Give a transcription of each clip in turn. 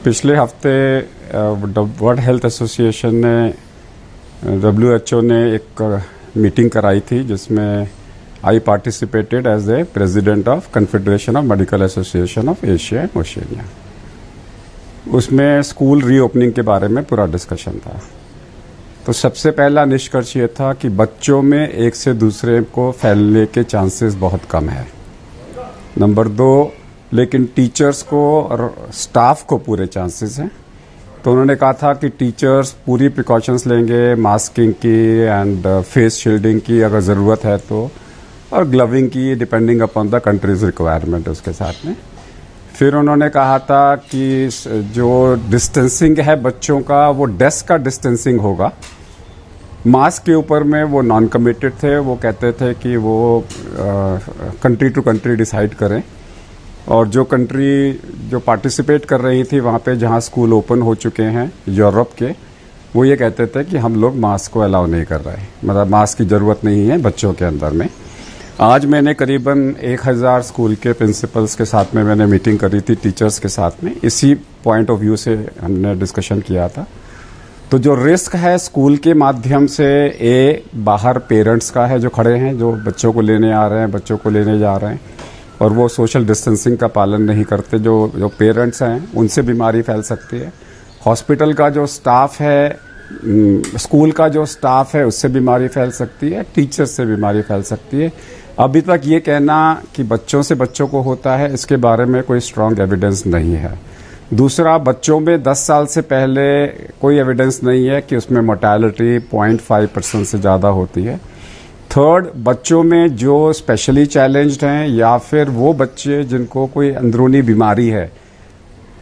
पिछले हफ्ते world health association ने WHO ने एक मीटिंग कराई थी जिसमें I participated as a president of confederation of medical association of Asia and Oceania. उसमें स्कूल रीओपनिंग के बारे में पूरा डिस्कशन था। तो सबसे पहला निष्कर्ष ये था कि बच्चों में एक से दूसरे को फैलने के चांसेस बहुत कम है। नंबर 2, लेकिन टीचर्स को और स्टाफ को पूरे चांसेस हैं। तो उन्होंने कहा था कि टीचर्स पूरी प्रिकॉशंस लेंगे, मास्किंग की एंड फेस शील्डिंग की अगर ज़रूरत है तो, और ग्लविंग की depending upon the countries requirement उसके साथ में। फिर उन्होंने कहा था कि जो डिस्टेंसिंग है बच्चों का वो डेस्क का डिस्टेंसिंग होगा। मास्क के ऊपर में वो नॉन कमिटेड थे, वो कहते थे कि वो कंट्री टू कंट्री डिसाइड करें। और जो कंट्री जो पार्टिसिपेट कर रही थी वहाँ पे जहाँ स्कूल ओपन हो चुके हैं यूरोप के, वो ये कहते थे कि हम लोग मास्क को अलाउ नहीं कर रहे, मतलब मास्क की ज़रूरत नहीं है बच्चों के अंदर में। आज मैंने करीबन 1000 स्कूल के प्रिंसिपल्स के साथ में मैंने मीटिंग करी थी, टीचर्स के साथ में। इसी पॉइंट ऑफ व्यू से हमने डिस्कशन किया था। तो जो रिस्क है स्कूल के माध्यम से बाहर पेरेंट्स का है जो खड़े हैं, जो बच्चों को लेने आ रहे हैं, बच्चों को लेने जा रहे हैं, और वो सोशल डिस्टेंसिंग का पालन नहीं करते। जो पेरेंट्स हैं उनसे बीमारी फैल सकती है। हॉस्पिटल का जो स्टाफ है, स्कूल का जो स्टाफ है, उससे बीमारी फैल सकती है, टीचर से बीमारी फैल सकती है। अभी तक ये कहना कि बच्चों से बच्चों को होता है, इसके बारे में कोई स्ट्रांग एविडेंस नहीं है। दूसरा, बच्चों में 10 साल से पहले कोई एविडेंस नहीं है कि उसमें मोर्टेलिटी 0.5% से ज़्यादा होती है। थर्ड, बच्चों में जो स्पेशली चैलेंज्ड हैं या फिर वो बच्चे जिनको कोई अंदरूनी बीमारी है,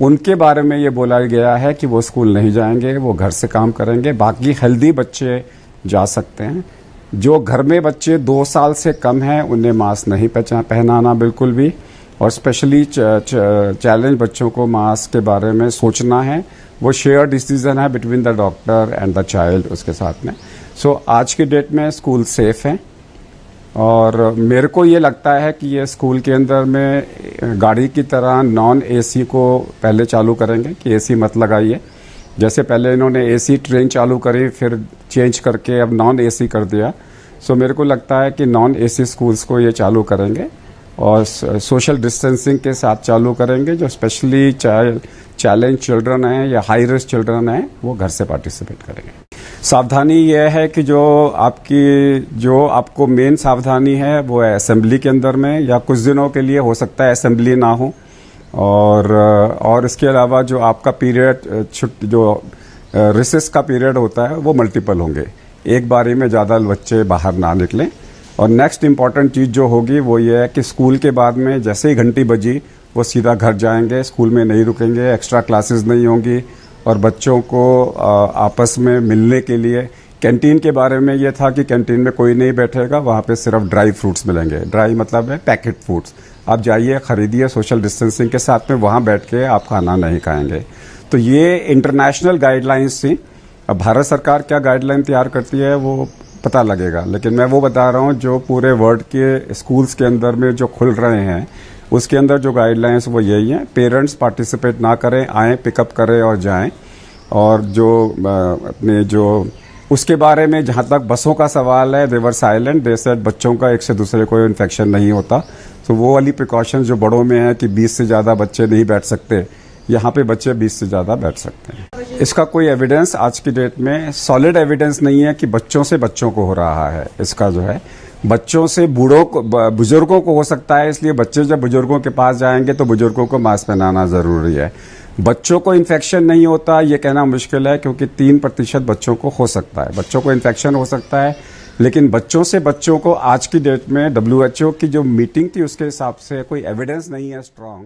उनके बारे में ये बोला गया है कि वो स्कूल नहीं जाएंगे, वो घर से काम करेंगे। बाकी हेल्दी बच्चे जा सकते हैं। जो घर में बच्चे 2 साल से कम हैं उन्हें मास्क नहीं पहनाना बिल्कुल भी, और स्पेशली चैलेंज बच्चों को मास्क के बारे में सोचना है। वो शेयर डिसीजन है between the doctor and the child उसके साथ में। सो आज की डेट में स्कूल सेफ हैं, और मेरे को ये लगता है कि ये स्कूल के अंदर में गाड़ी की तरह नॉन एसी को पहले चालू करेंगे कि एसी मत लगाइए। जैसे पहले इन्होंने एसी ट्रेन चालू करी, फिर चेंज करके अब नॉन एसी कर दिया। सो मेरे को लगता है कि नॉन एसी स्कूल्स को ये चालू करेंगे और सोशल डिस्टेंसिंग के साथ चालू करेंगे। जो स्पेशली चैलेंज चिल्ड्रन हैं या हाई रिस्क चिल्ड्रन हैं वो घर से पार्टिसिपेट करेंगे। सावधानी यह है कि जो आपको मेन सावधानी है वो है असेंबली के अंदर में, या कुछ दिनों के लिए हो सकता है असेंबली ना हो, और इसके अलावा जो आपका पीरियड जो रिसेस का पीरियड होता है वो मल्टीपल होंगे। एक बारी में ज़्यादा बच्चे बाहर ना निकलें। और नेक्स्ट इम्पॉर्टेंट चीज़ जो होगी वो ये है कि स्कूल के बाद में जैसे ही घंटी बजी वो सीधा घर जाएंगे, स्कूल में नहीं रुकेंगे, एक्स्ट्रा क्लासेस नहीं होंगी। और बच्चों को आपस में मिलने के लिए कैंटीन के बारे में ये था कि कैंटीन में कोई नहीं बैठेगा, वहाँ पे सिर्फ ड्राई फ्रूट्स मिलेंगे। ड्राई मतलब है पैकेट फूड्स। आप जाइए, खरीदिए सोशल डिस्टेंसिंग के साथ में, वहाँ बैठ के आप खाना नहीं खाएंगे। तो ये इंटरनेशनल गाइडलाइंस थी। अब भारत सरकार क्या गाइडलाइन तैयार करती है वो पता लगेगा, लेकिन मैं वो बता रहा हूँ जो पूरे वर्ल्ड के स्कूल्स के अंदर में जो खुल रहे हैं उसके अंदर जो गाइडलाइंस वो यही है। पेरेंट्स पार्टिसिपेट ना करें, आएँ, पिकअप करें और जाएं। और जो अपने जो उसके बारे में जहाँ तक बसों का सवाल है, दे वर साइलेंट, दे सेड बच्चों का एक से दूसरे को इन्फेक्शन नहीं होता। तो वो वाली प्रिकॉशंस जो बड़ों में है कि 20 से ज़्यादा बच्चे नहीं बैठ सकते, यहाँ पे बच्चे 20 से ज़्यादा बैठ सकते हैं। इसका कोई एविडेंस आज की डेट में सॉलिड एविडेंस नहीं है कि बच्चों से बच्चों को हो रहा है। इसका जो है बच्चों से बूढ़ों को, बुजुर्गों को हो सकता है, इसलिए बच्चे जब बुजुर्गों के पास जाएंगे तो बुजुर्गों को मास्क पहनाना जरूरी है। बच्चों को इन्फेक्शन नहीं होता ये कहना मुश्किल है, क्योंकि 3% बच्चों को हो सकता है, बच्चों को इन्फेक्शन हो सकता है। लेकिन बच्चों से बच्चों को आज की डेट में WHO की जो मीटिंग थी उसके हिसाब से कोई एविडेंस नहीं है स्ट्रांग।